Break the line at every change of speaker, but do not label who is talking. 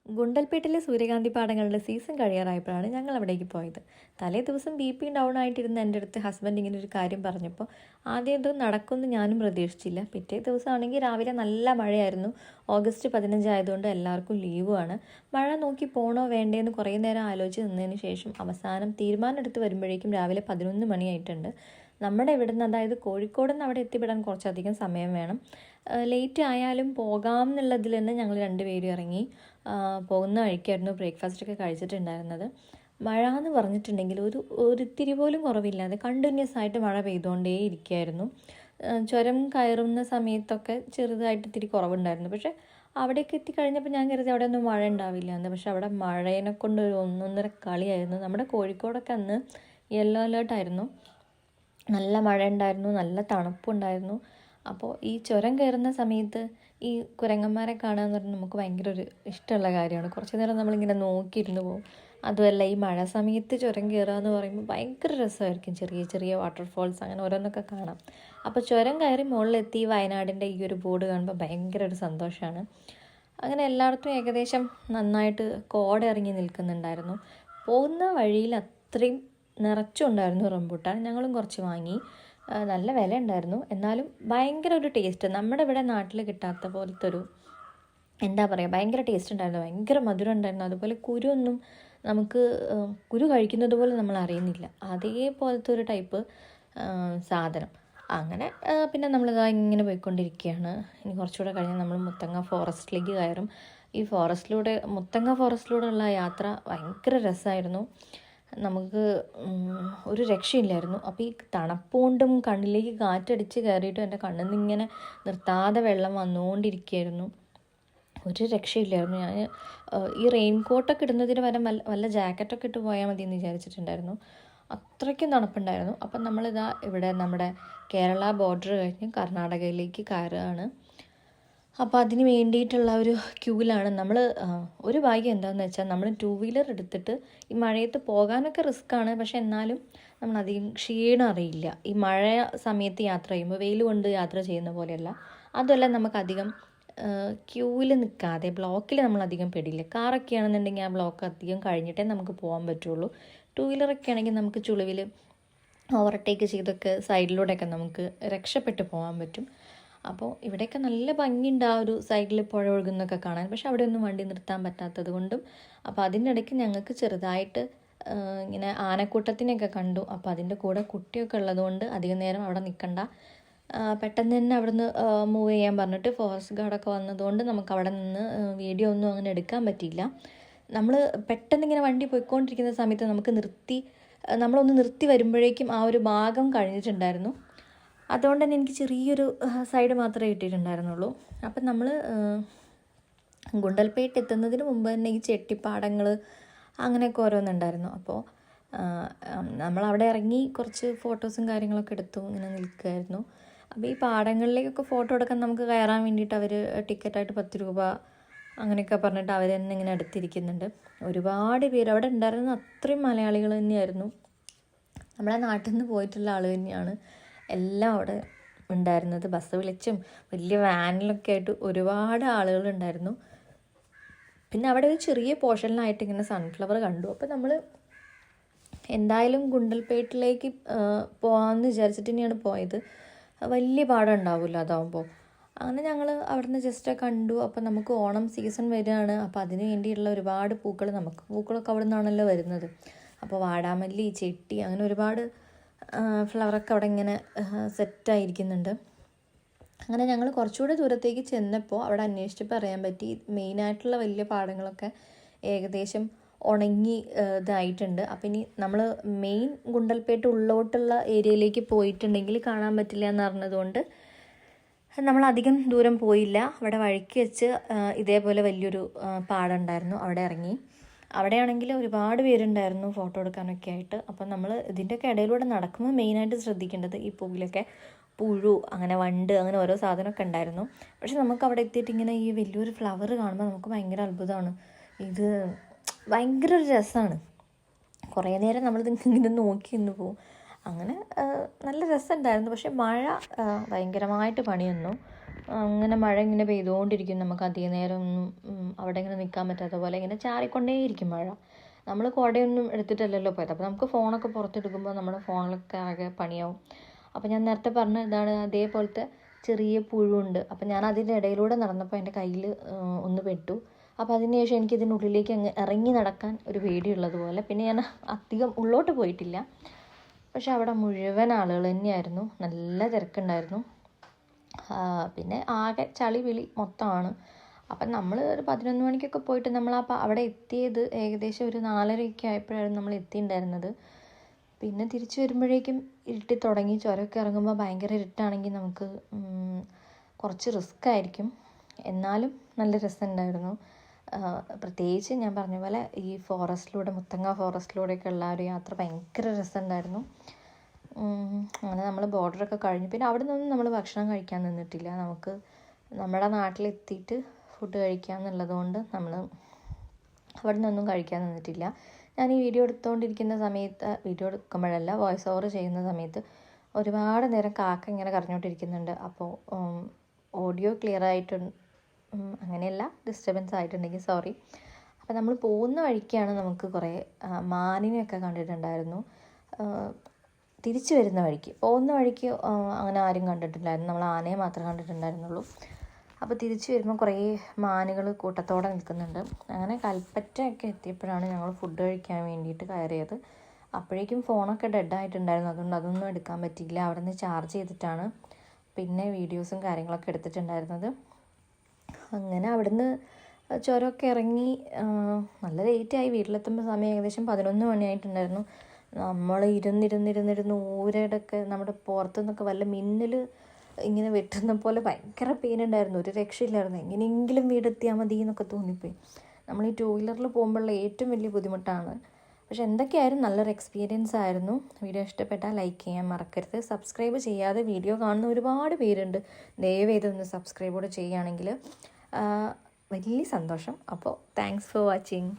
ഗുണ്ടൽപേട്ടിലെ സൂര്യകാന്തി പാടങ്ങളുടെ സീസൺ കഴിയാറായപ്പോഴാണ് ഞങ്ങൾ അവിടേക്ക് പോയത്. തലേ ദിവസം BP ഡൗൺ ആയിട്ടിരുന്ന എൻ്റെ അടുത്ത് ഹസ്ബൻഡ് ഇങ്ങനെ ഒരു കാര്യം പറഞ്ഞപ്പോൾ ആദ്യം ഇത് നടക്കുമെന്ന് ഞാനും പ്രതീക്ഷിച്ചില്ല. പിറ്റേ ദിവസമാണെങ്കിൽ രാവിലെ നല്ല മഴയായിരുന്നു. ഓഗസ്റ്റ് 15 ആയതുകൊണ്ട് എല്ലാവർക്കും ലീവുമാണ്. മഴ നോക്കി പോകണോ വേണ്ടേന്ന് കുറേ നേരം ആലോചിച്ച് നിന്നതിന് ശേഷം അവസാനം തീരുമാനം എടുത്ത് വരുമ്പോഴേക്കും രാവിലെ 11 മണിയായിട്ടുണ്ട്. നമ്മുടെ ഇവിടുന്ന്, അതായത് കോഴിക്കോട് നിന്ന് അവിടെ എത്തിപ്പെടാൻ കുറച്ചധികം സമയം വേണം. ലേറ്റ് ആയാലും പോകാം എന്നുള്ളതിൽ തന്നെ ഞങ്ങൾ രണ്ടുപേരും ഇറങ്ങി. പോകുന്ന വഴിക്കായിരുന്നു ബ്രേക്ക്ഫാസ്റ്റൊക്കെ കഴിച്ചിട്ടുണ്ടായിരുന്നത്. മഴ എന്ന് പറഞ്ഞിട്ടുണ്ടെങ്കിൽ ഒരിത്തിരി പോലും കുറവില്ലാതെ കണ്ടിന്യൂസ് ആയിട്ട് മഴ പെയ്തുകൊണ്ടേ ഇരിക്കുകയായിരുന്നു. ചുരം കയറുന്ന സമയത്തൊക്കെ ചെറുതായിട്ട് ഇത്തിരി കുറവുണ്ടായിരുന്നു. പക്ഷേ അവിടേക്ക് എത്തിക്കഴിഞ്ഞപ്പോൾ ഞാൻ കരുതി അവിടെ ഒന്നും മഴ ഉണ്ടാവില്ല എന്ന്. പക്ഷെ അവിടെ മഴേനെ കൊണ്ട് ഒരു ഒന്നൊന്നര കളിയായിരുന്നു. നമ്മുടെ കോഴിക്കോടൊക്കെ അന്ന് യെല്ലോ അലേർട്ടായിരുന്നു. നല്ല മഴ ഉണ്ടായിരുന്നു, നല്ല തണുപ്പുണ്ടായിരുന്നു. അപ്പോൾ ഈ ചുരം കയറുന്ന സമയത്ത് ഈ കുരങ്ങന്മാരെ കാണുക എന്ന് പറഞ്ഞാൽ നമുക്ക് ഭയങ്കര ഒരു ഇഷ്ടമുള്ള കാര്യമാണ്. കുറച്ച് നേരം നമ്മളിങ്ങനെ നോക്കിയിരുന്നു പോകും. അതുമല്ല ഈ മഴ സമയത്ത് ചുരം കയറുക എന്ന് പറയുമ്പോൾ ഭയങ്കര രസമായിരിക്കും. ചെറിയ ചെറിയ വാട്ടർഫോൾസ് അങ്ങനെ ഓരോന്നൊക്കെ കാണാം. അപ്പോൾ ചുരം കയറി മുകളിലെത്തി വയനാടിൻ്റെ ഈ ഒരു ബോർഡ് കാണുമ്പോൾ ഭയങ്കര ഒരു സന്തോഷമാണ്. അങ്ങനെ എല്ലായിടത്തും ഏകദേശം നന്നായിട്ട് കോട ഇറങ്ങി നിൽക്കുന്നുണ്ടായിരുന്നു. പോകുന്ന വഴിയിൽ അത്രയും നിറച്ചുണ്ടായിരുന്നു റംബൂട്ടാൻ. ഞങ്ങളും കുറച്ച് വാങ്ങി. നല്ല വില ഉണ്ടായിരുന്നു, എന്നാലും ഭയങ്കര ഒരു ടേസ്റ്റ്. നമ്മുടെ ഇവിടെ നാട്ടിൽ കിട്ടാത്ത പോലത്തെ ഒരു, എന്താ പറയുക, ഭയങ്കര ടേസ്റ്റ് ഉണ്ടായിരുന്നു. ഭയങ്കര മധുരം ഉണ്ടായിരുന്നു. അതുപോലെ കുരുവൊന്നും നമുക്ക് കുരു കഴിക്കുന്നത് പോലും നമ്മൾ അറിയുന്നില്ല. അതേപോലത്തെ ഒരു ടൈപ്പ് സാധനം. അങ്ങനെ പിന്നെ നമ്മളിതാ ഇങ്ങനെ പോയിക്കൊണ്ടിരിക്കുകയാണ്. ഇനി കുറച്ചുകൂടെ കഴിഞ്ഞാൽ നമ്മൾ മുത്തങ്ങ ഫോറസ്റ്റിലേക്ക് കയറും. ഈ മുത്തങ്ങ ഫോറസ്റ്റിലൂടെ ഉള്ള യാത്ര ഭയങ്കര രസമായിരുന്നു. നമുക്ക് ഒരു രക്ഷയില്ലായിരുന്നു. അപ്പോൾ ഈ തണുപ്പുകൊണ്ടും കണ്ണിലേക്ക് കാറ്റടിച്ച് കയറിയിട്ടും എൻ്റെ കണ്ണിൽ നിന്ന് ഇങ്ങനെ നിർത്താതെ വെള്ളം വന്നുകൊണ്ടിരിക്കുകയായിരുന്നു. ഒരു രക്ഷയില്ലായിരുന്നു. ഞാൻ ഈ റെയിൻ കോട്ടൊക്കെ ഇടുന്നതിന് പകരം വല്ല ജാക്കറ്റൊക്കെ ഇട്ട് പോയാൽ മതി എന്ന് വിചാരിച്ചിട്ടുണ്ടായിരുന്നു. അത്രയ്ക്കും തണുപ്പുണ്ടായിരുന്നു. അപ്പം നമ്മളിതാ ഇവിടെ നമ്മുടെ കേരള ബോർഡർ കഴിഞ്ഞ് കർണാടകയിലേക്ക് കയറുകയാണ്. അപ്പോൾ അതിന് വേണ്ടിയിട്ടുള്ള ഒരു ക്യൂവിലാണ് നമ്മൾ. ഒരു ഭാഗ്യം എന്താണെന്ന് വെച്ചാൽ നമ്മൾ 2 വീലർ എടുത്തിട്ട് ഈ മഴയത്ത് പോകാനൊക്കെ റിസ്ക്കാണ്. പക്ഷെ എന്നാലും നമ്മളധികം ക്ഷീണം അറിയില്ല. ഈ മഴ സമയത്ത് യാത്ര ചെയ്യുമ്പോൾ വെയിൽ കൊണ്ട് യാത്ര ചെയ്യുന്ന പോലെയല്ല. അതുമല്ല നമുക്കധികം ക്യൂവിൽ നിൽക്കാതെ ബ്ലോക്കിൽ നമ്മളധികം പെടില്ല. കാറൊക്കെ ആണെന്നുണ്ടെങ്കിൽ ആ ബ്ലോക്ക് അധികം കഴിഞ്ഞിട്ടേ നമുക്ക് പോകാൻ പറ്റുള്ളൂ. 2 വീലറൊക്കെ ആണെങ്കിൽ നമുക്ക് ചുളിവിൽ ഓവർടേക്ക് ചെയ്തൊക്കെ സൈഡിലൂടെയൊക്കെ നമുക്ക് രക്ഷപ്പെട്ട് പോകാൻ പറ്റും. അപ്പോൾ ഇവിടെയൊക്കെ നല്ല ഭംഗിയുണ്ട് ആ ഒരു സൈഡിൽ പുഴ ഒഴുകുന്നൊക്കെ കാണാൻ. പക്ഷെ അവിടെ ഒന്നും വണ്ടി നിർത്താൻ പറ്റാത്തത് കൊണ്ടും. അപ്പോൾ അതിൻ്റെ ഇടയ്ക്ക് ഞങ്ങൾക്ക് ചെറുതായിട്ട് ഇങ്ങനെ ആനക്കൂട്ടത്തിനെയൊക്കെ കണ്ടു. അപ്പോൾ അതിൻ്റെ കൂടെ കുട്ടിയൊക്കെ ഉള്ളതുകൊണ്ട് അധികം നേരം അവിടെ നിൽക്കണ്ട, പെട്ടെന്ന് തന്നെ അവിടെ നിന്ന് മൂവ് ചെയ്യാൻ പറഞ്ഞിട്ട് ഫോറസ്റ്റ് ഗാർഡൊക്കെ വന്നതുകൊണ്ട് നമുക്ക് അവിടെ നിന്ന് വീഡിയോ ഒന്നും അങ്ങനെ എടുക്കാൻ പറ്റിയില്ല. നമ്മൾ പെട്ടെന്ന് ഇങ്ങനെ വണ്ടി പോയിക്കൊണ്ടിരിക്കുന്ന സമയത്ത് നമ്മളൊന്ന് നിർത്തി വരുമ്പോഴേക്കും ആ ഒരു ഭാഗം കഴിഞ്ഞിട്ടുണ്ടായിരുന്നു. അതുകൊണ്ട് തന്നെ എനിക്ക് ചെറിയൊരു സൈഡ് മാത്രമേ കിട്ടിയിട്ടുണ്ടായിരുന്നുള്ളൂ. അപ്പം നമ്മൾ ഗുണ്ടൽപേട്ട് എത്തുന്നതിന് മുമ്പ് തന്നെ ഈ ചെട്ടിപ്പാടങ്ങൾ അങ്ങനെയൊക്കെ ഓരോന്നുണ്ടായിരുന്നു. അപ്പോൾ നമ്മളവിടെ ഇറങ്ങി കുറച്ച് ഫോട്ടോസും കാര്യങ്ങളൊക്കെ എടുത്തു ഇങ്ങനെ നിൽക്കുമായിരുന്നു. അപ്പോൾ ഈ പാടങ്ങളിലേക്കൊക്കെ ഫോട്ടോ എടുക്കാൻ നമുക്ക് കയറാൻ വേണ്ടിയിട്ട് അവർ ടിക്കറ്റായിട്ട് 10 രൂപ അങ്ങനെയൊക്കെ പറഞ്ഞിട്ട് അവർ തന്നെ ഇങ്ങനെ എടുത്തിരിക്കുന്നുണ്ട്. ഒരുപാട് പേര് അവിടെ ഉണ്ടായിരുന്ന അത്രയും മലയാളികൾ തന്നെയായിരുന്നു. നമ്മളെ നാട്ടിൽ നിന്ന് പോയിട്ടുള്ള ആൾ തന്നെയാണ് എല്ലാം അവിടെ ഉണ്ടായിരുന്നത്. ബസ് വിളിച്ചും വലിയ വാനിലൊക്കെ ആയിട്ട് ഒരുപാട് ആളുകളുണ്ടായിരുന്നു. പിന്നെ അവിടെ ഒരു ചെറിയ പോർഷനിലായിട്ട് ഇങ്ങനെ സൺഫ്ലവർ കണ്ടു. അപ്പോൾ നമ്മൾ എന്തായാലും ഗുണ്ടൽപേട്ടിലേക്ക് പോകാമെന്ന് വിചാരിച്ചിട്ട് തന്നെയാണ് പോയത്. വലിയ പാടം ഉണ്ടാവില്ല അതാവുമ്പോൾ. അങ്ങനെ ഞങ്ങൾ അവിടുന്ന് ജസ്റ്റ് കണ്ടു. അപ്പോൾ നമുക്ക് ഓണം സീസൺ വരികയാണ്. അപ്പോൾ അതിന് വേണ്ടിയിട്ടുള്ള ഒരുപാട് പൂക്കളൊക്കെ അവിടെ നിന്നാണല്ലോ വരുന്നത്. അപ്പോൾ വാടാമല്ലി, ചെട്ടി, അങ്ങനെ ഒരുപാട് ഫ്ലവറൊക്കെ അവിടെ ഇങ്ങനെ സെറ്റായിരിക്കുന്നുണ്ട്. അങ്ങനെ ഞങ്ങൾ കുറച്ചുകൂടെ ദൂരത്തേക്ക് ചെന്നപ്പോൾ അവിടെ അന്വേഷിച്ചപ്പോൾ അറിയാൻ പറ്റി മെയിനായിട്ടുള്ള വലിയ പാടങ്ങളൊക്കെ ഏകദേശം ഉണങ്ങി ഇതായിട്ടുണ്ട്. അപ്പം ഇനി നമ്മൾ മെയിൻ ഗുണ്ടൽപേട്ട് ഉള്ളോട്ടുള്ള ഏരിയയിലേക്ക് പോയിട്ടുണ്ടെങ്കിൽ കാണാൻ പറ്റില്ല എന്ന് പറഞ്ഞതുകൊണ്ട് നമ്മളധികം ദൂരം പോയില്ല. അവിടെ വഴിക്ക് വെച്ച് ഇതേപോലെ വലിയൊരു പാടം ഉണ്ടായിരുന്നു, അവിടെ ഇറങ്ങി. അവിടെയാണെങ്കിൽ ഒരുപാട് പേരുണ്ടായിരുന്നു ഫോട്ടോ എടുക്കാനൊക്കെ ആയിട്ട്. അപ്പം നമ്മൾ ഇതിൻ്റെയൊക്കെ ഇടയിലൂടെ നടക്കുമ്പോൾ മെയിനായിട്ട് ശ്രദ്ധിക്കേണ്ടത് ഈ പൂവിലൊക്കെ പുഴു, അങ്ങനെ വണ്ട്, അങ്ങനെ ഓരോ സാധനമൊക്കെ ഉണ്ടായിരുന്നു. പക്ഷെ നമുക്ക് അവിടെ എത്തിയിട്ട് ഇങ്ങനെ ഈ വലിയൊരു ഫ്ലവർ കാണുമ്പോൾ നമുക്ക് ഭയങ്കര അത്ഭുതമാണ്. ഇത് ഭയങ്കര ഒരു രസമാണ്. കുറേ നേരം നമ്മളിത് ഇങ്ങനെ നോക്കി നിന്ന് പോവും. അങ്ങനെ നല്ല രസമുണ്ടായിരുന്നു. പക്ഷെ മഴ ഭയങ്കരമായിട്ട് പണി തന്നു. അങ്ങനെ മഴ ഇങ്ങനെ പെയ്തുകൊണ്ടിരിക്കും. നമുക്ക് അധികം നേരം ഒന്നും അവിടെ ഇങ്ങനെ നിൽക്കാൻ പറ്റാത്ത പോലെ ഇങ്ങനെ ചാറിക്കൊണ്ടേയിരിക്കും മഴ. നമ്മൾ കുടയൊന്നും എടുത്തിട്ടല്ലല്ലോ പോയത്. അപ്പോൾ നമുക്ക് ഫോണൊക്കെ പുറത്തെടുക്കുമ്പോൾ നമ്മുടെ ഫോണിലൊക്കെ ആകെ പണിയാവും. അപ്പോൾ ഞാൻ നേരത്തെ പറഞ്ഞ ഇതാണ്, അതേപോലത്തെ ചെറിയ പുഴുണ്ട്. അപ്പോൾ ഞാൻ അതിൻ്റെ ഇടയിലൂടെ നടന്നപ്പോൾ എൻ്റെ കയ്യിൽ ഒന്ന് പെട്ടു. അപ്പോൾ അതിന് ശേഷം എനിക്കിതിനുള്ളിലേക്ക് അങ്ങ് ഇറങ്ങി നടക്കാൻ ഒരു പേടിയുള്ളതുപോലെ. പിന്നെ ഞാൻ അധികം ഉള്ളോട്ട് പോയിട്ടില്ല. പക്ഷെ അവിടെ മുഴുവൻ ആളുകൾ തന്നെയായിരുന്നു, നല്ല തിരക്കുണ്ടായിരുന്നു. പിന്നെ ആകെ ചളി വിളി മൊത്തമാണ്. അപ്പം നമ്മൾ ഒരു 11 മണിക്കൊക്കെ പോയിട്ട് അവിടെ എത്തിയത് ഏകദേശം ഒരു 4:30 ആയപ്പോഴായിരുന്നു നമ്മൾ എത്തിയിട്ടുണ്ടായിരുന്നത്. പിന്നെ തിരിച്ചു വരുമ്പോഴേക്കും ഇരുട്ടി തുടങ്ങി. ചുരമൊക്കെ ഇറങ്ങുമ്പോൾ ഭയങ്കര ഇരുട്ടാണെങ്കിൽ നമുക്ക് കുറച്ച് റിസ്ക് ആയിരിക്കും. എന്നാലും നല്ല രസമുണ്ടായിരുന്നു. പ്രത്യേകിച്ച് ഞാൻ പറഞ്ഞ പോലെ ഈ ഫോറസ്റ്റിലൂടെ, മുത്തങ്ങ ഫോറസ്റ്റിലൂടെയൊക്കെ ഉള്ള ഒരു യാത്ര ഭയങ്കര രസമുണ്ടായിരുന്നു. അങ്ങനെ നമ്മൾ ബോർഡറൊക്കെ കഴിഞ്ഞു. പിന്നെ അവിടെ നിന്നൊന്നും നമ്മൾ ഭക്ഷണം കഴിക്കാൻ നിന്നിട്ടില്ല. നമുക്ക് നമ്മുടെ നാട്ടിലെത്തിയിട്ട് ഫുഡ് കഴിക്കാമെന്നുള്ളത് കൊണ്ട് നമ്മൾ അവിടെ നിന്നൊന്നും കഴിക്കാൻ നിന്നിട്ടില്ല. ഞാൻ ഈ വീഡിയോ എടുത്തുകൊണ്ടിരിക്കുന്ന സമയത്ത്, വീഡിയോ എടുക്കുമ്പോഴല്ല വോയിസ് ഓവർ ചെയ്യുന്ന സമയത്ത് ഒരുപാട് നേരം കാക്ക ഇങ്ങനെ കരഞ്ഞുകൊണ്ടിരിക്കുന്നുണ്ട്. അപ്പോൾ ഓഡിയോ ക്ലിയർ ആയിട്ട് അങ്ങനെയല്ല, ഡിസ്റ്റർബൻസ് ആയിട്ടുണ്ടെങ്കിൽ സോറി. അപ്പോൾ നമ്മൾ പോകുന്ന വഴിക്കാണ് നമുക്ക് കുറേ മാനിനെയൊക്കെ കണ്ടിട്ടുണ്ടായിരുന്നു. തിരിച്ചു വരുന്ന വഴിക്ക്, പോകുന്ന വഴിക്ക് അങ്ങനെ ആരും കണ്ടിട്ടില്ലായിരുന്നു. നമ്മൾ ആനയെ മാത്രമേ കണ്ടിട്ടുണ്ടായിരുന്നുള്ളൂ. അപ്പോൾ തിരിച്ചു വരുമ്പോൾ കുറേ മാനുകൾ കൂട്ടത്തോടെ നിൽക്കുന്നുണ്ട്. അങ്ങനെ കൽപ്പറ്റയൊക്കെ എത്തിയപ്പോഴാണ് ഞങ്ങൾ ഫുഡ് കഴിക്കാൻ വേണ്ടിയിട്ട് കയറിയത്. അപ്പോഴേക്കും ഫോണൊക്കെ ഡെഡായിട്ടുണ്ടായിരുന്നു. അതുകൊണ്ട് അതൊന്നും എടുക്കാൻ പറ്റിയില്ല. അവിടെ നിന്ന് ചാർജ് ചെയ്തിട്ടാണ് പിന്നെ വീഡിയോസും കാര്യങ്ങളൊക്കെ എടുത്തിട്ടുണ്ടായിരുന്നത്. അങ്ങനെ അവിടുന്ന് ചുരമൊക്കെ ഇറങ്ങി നല്ല ലേറ്റായി. വീട്ടിലെത്തുമ്പോൾ സമയം ഏകദേശം 11 മണിയായിട്ടുണ്ടായിരുന്നു. നമ്മൾ ഇരുന്നിരുന്നിരുന്നിരുന്ന് ഊരയുടെയൊക്കെ നമ്മുടെ പുറത്തു നിന്നൊക്കെ വല്ല മിന്നൽ ഇങ്ങനെ വെട്ടുന്ന പോലെ ഭയങ്കര പെയിൻ ഉണ്ടായിരുന്നു. ഒരു രക്ഷയില്ലായിരുന്നു. എങ്ങനെയെങ്കിലും വീടെത്തിയാൽ മതി എന്നൊക്കെ തോന്നിപ്പോയി. നമ്മൾ ഈ 2 വീലറിൽ പോകുമ്പോഴുള്ള ഏറ്റവും വലിയ ബുദ്ധിമുട്ടാണ്. പക്ഷെ എന്തൊക്കെയായാലും നല്ലൊരു എക്സ്പീരിയൻസ് ആയിരുന്നു. വീഡിയോ ഇഷ്ടപ്പെട്ടാൽ ലൈക്ക് ചെയ്യാൻ മറക്കരുത്. സബ്സ്ക്രൈബ് ചെയ്യാതെ വീഡിയോ കാണുന്ന ഒരുപാട് പേരുണ്ട്. ദയവേതൊന്ന് സബ്സ്ക്രൈബ് കൂടെ ചെയ്യുകയാണെങ്കിൽ വലിയ സന്തോഷം. അപ്പോൾ താങ്ക്സ് ഫോർ വാച്ചിങ്.